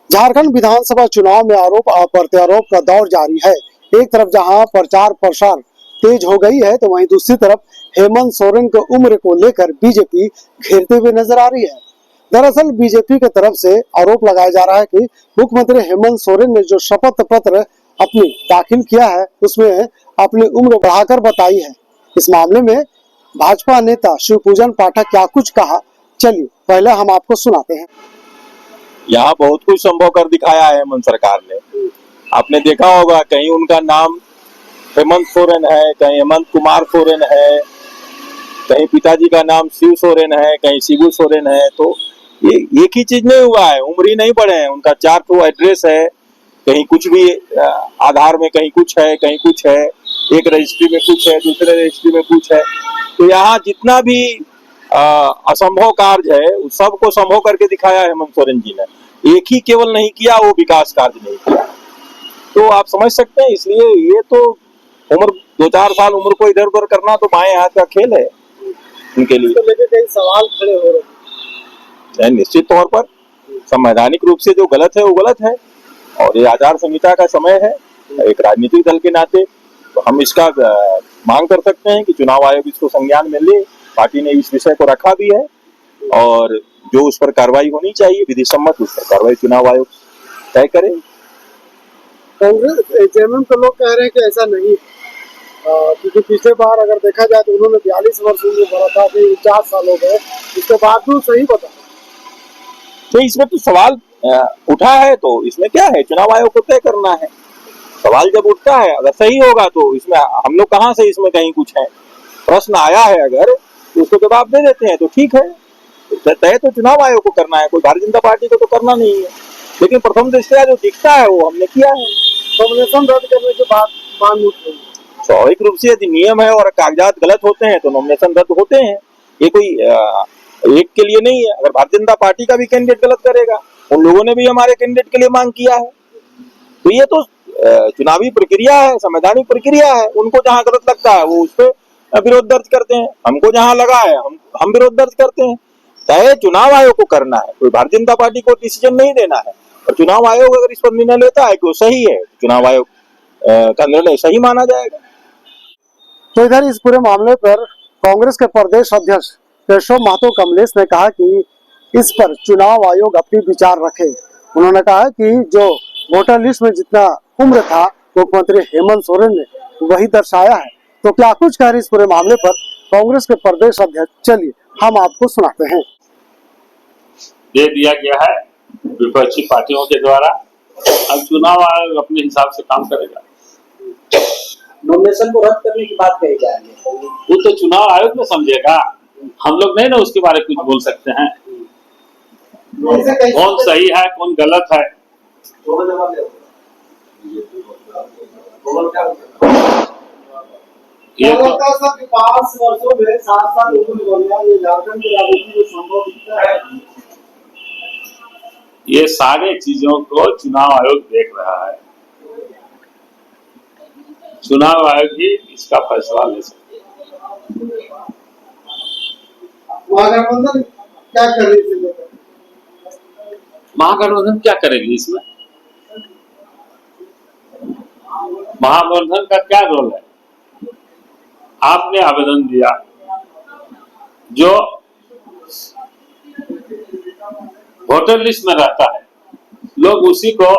झारखंड विधानसभा चुनाव में आरोप और प्रत्यारोप का दौर जारी है। एक तरफ जहां प्रचार प्रसार तेज हो गई है, तो वहीं दूसरी तरफ हेमंत सोरेन की उम्र को लेकर बीजेपी घेरते हुए नजर आ रही है। दरअसल बीजेपी की तरफ से आरोप लगाया जा रहा है कि मुख्यमंत्री हेमंत सोरेन ने जो शपथ पत्र अपनी दाखिल किया है, उसमें अपनी उम्र बढ़ाकर बताई है। इस मामले में भाजपा नेता शिवपूजन पाठक क्या कुछ कहा, चलिए पहले हम आपको सुनाते हैं। यहाँ बहुत कुछ संभव कर दिखाया है हेमंत सरकार ने। आपने देखा होगा कहीं उनका नाम हेमंत सोरेन है, कहीं हेमंत कुमार सोरेन है, कहीं पिताजी का नाम शिव सोरेन है, कहीं शिबू सोरेन है। तो ये एक ही चीज नहीं हुआ है, उम्र ही नहीं बढ़े हैं। उनका 4 ठो एड्रेस है, कहीं कुछ भी आधार में कहीं कुछ है, कहीं कुछ है, एक रजिस्ट्री में कुछ है, दूसरे रजिस्ट्री में कुछ है। तो यहाँ जितना भी असंभव कार्य है उस सबको संभव करके दिखाया है हेमंत सोरेन जी ने। एक ही केवल नहीं किया, वो विकास कार्य नहीं किया। तो आप समझ सकते हैं, इसलिए ये तो उम्र 2-4 साल उम्र को इधर उधर करना तो बाएं हाथ का खेल है उनके लिए। तो कई सवाल खड़े हो रहे हैं। निश्चित तौर पर संवैधानिक रूप से जो गलत है वो गलत है, और ये आचार संहिता का समय है। एक राजनीतिक दल के नाते तो हम इसका मांग कर सकते हैं कि चुनाव आयोग इसको संज्ञान में ले। पार्टी ने इस विषय को रखा भी है, और जो उस पर कार्रवाई होनी चाहिए विधि सम्मत, उस पर कार्रवाई चुनाव आयोग तय करे। कांग्रेस जेएमएम के लोग कह रहे हैं कि ऐसा नहीं, क्योंकि पिछले बार अगर देखा जाए तो उन्होंने 42 वर्ष उम्र भरा था, 4 साल हो गए, इसके बाद भी सही बता। तो इसमें तो सवाल उठा है, तो इसमें क्या है, चुनाव आयोग को तय करना है। सवाल जब उठता है, अगर सही होगा तो इसमें हम लोग कहाँ से इसमें कहीं कुछ है। प्रश्न आया है अगर तो उसको जवाब दे देते हैं तो ठीक है। तय तो चुनाव आयोग को करना है, कोई भारतीय जनता पार्टी को तो करना नहीं है। लेकिन प्रथम दृष्टया जो दिखता है वो हमने किया है। नॉमिनेशन रद्द करने के बाद मांग उठ रही है। स्वाभाविक रूप से यदि नियम है और कागजात गलत होते हैं तो नॉमिनेशन रद्द होते हैं। ये कोई एक के लिए नहीं है। अगर भारतीय जनता पार्टी का भी कैंडिडेट गलत करेगा, उन लोगों ने भी हमारे कैंडिडेट के लिए मांग किया है, तो ये तो चुनावी प्रक्रिया है, संवैधानिक प्रक्रिया है। उनको जहां गलत लगता है वो उस पर विरोध दर्ज करते हैं, हमको जहां लगा है हम विरोध दर्ज करते हैं। तय चुनाव आयोग को करना है, कोई भारतीय जनता पार्टी को डिसीजन नहीं देना है। और चुनाव आयोग अगर इस पर निर्णय लेता है कि वो सही है, चुनाव आयोग का निर्णय सही माना जाएगा। तो इधर इस पूरे मामले पर कांग्रेस के प्रदेश अध्यक्ष केशव महतो कमलेश ने कहा कि इस पर चुनाव आयोग अपनी विचार रखे। उन्होंने कहा कि जो वोटर लिस्ट में जितना उम्र था मुख्यमंत्री हेमंत सोरेन ने वही दर्शाया है। तो क्या कुछ कह रहे इस पूरे मामले पर कांग्रेस के प्रदेश अध्यक्ष, चलिए हम आपको सुनाते हैं। दे दिया गया है विपक्षी पार्टियों के द्वारा, अब चुनाव आयोग अपने हिसाब से काम करेगा। नॉमिनेशन को रद्द करने की बात कही जा रही है, वो तो चुनाव आयोग में समझेगा, हम लोग नहीं ना उसके बारे में कुछ बोल सकते हैं। कौन सही है कौन गलत है, ये तो 5 वर्षों में 7 साल उम्र बढ़ना ये झारखंड की राजनीति में संभव दिखता है। ये सारे चीजों को चुनाव आयोग देख रहा है। चुनाव आयोग ही इसका फैसला ले सकता है। महागठबंधन क्या करेगी? महागठबंधन क्या करेगी इसमें? महागठबंधन का क्या रोल है? आपने आवेदन दिया, जो वोटर लिस्ट में रहता है लोग उसी को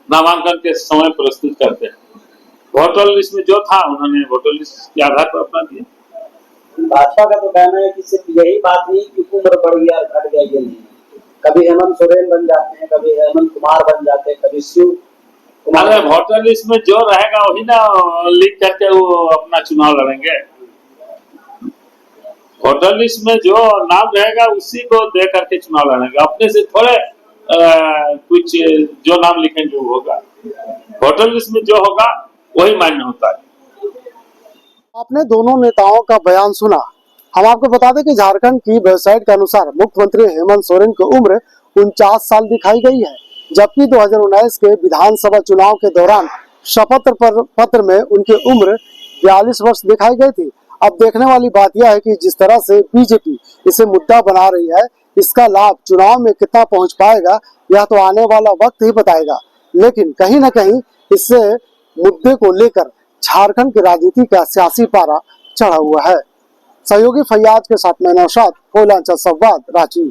नामांकन के समय प्रस्तुत करते हैं। वोटर लिस्ट में जो था उन्होंने वोटर लिस्ट के आधार पर अपना दिया। भाजपा का तो कहना है कि सिर्फ यही बात नहीं कि उम्र बढ़ गया घट गया, ये नहीं, कभी हेमंत सोरेन बन जाते हैं, कभी हेमंत कुमार बन जाते हैं, कभी शिव कुमार। अरे वोटर लिस्ट में जो रहेगा वही ना लिख करके वो अपना चुनाव लड़ेंगे। वोटर लिस्ट में जो नाम रहेगा उसी को दे करके चुनाव लड़ेंगे, अपने से थोड़े कुछ जो नाम लिखेंगे वो होगा। वोटर लिस्ट में जो होगा वही मान्य होता है। आपने दोनों नेताओं का बयान सुना। हम आपको बता दें कि झारखंड की वेबसाइट के अनुसार मुख्यमंत्री हेमंत सोरेन की उम्र 49 साल दिखाई गई है, जबकि 2019 के विधानसभा चुनाव के दौरान शपथ पत्र में उनकी उम्र 42 वर्ष दिखाई गई थी। अब देखने वाली बात यह है कि जिस तरह से बीजेपी इसे मुद्दा बना रही है, इसका लाभ चुनाव में कितना पहुंच पाएगा, यह तो आने वाला वक्त ही बताएगा, लेकिन कहीं ना कहीं इससे मुद्दे को लेकर झारखंड की राजनीति का सियासी पारा चढ़ा हुआ है। सहयोगी फैयाज के साथ मैं नौशाद, कोयलांचल संवाद, रांची।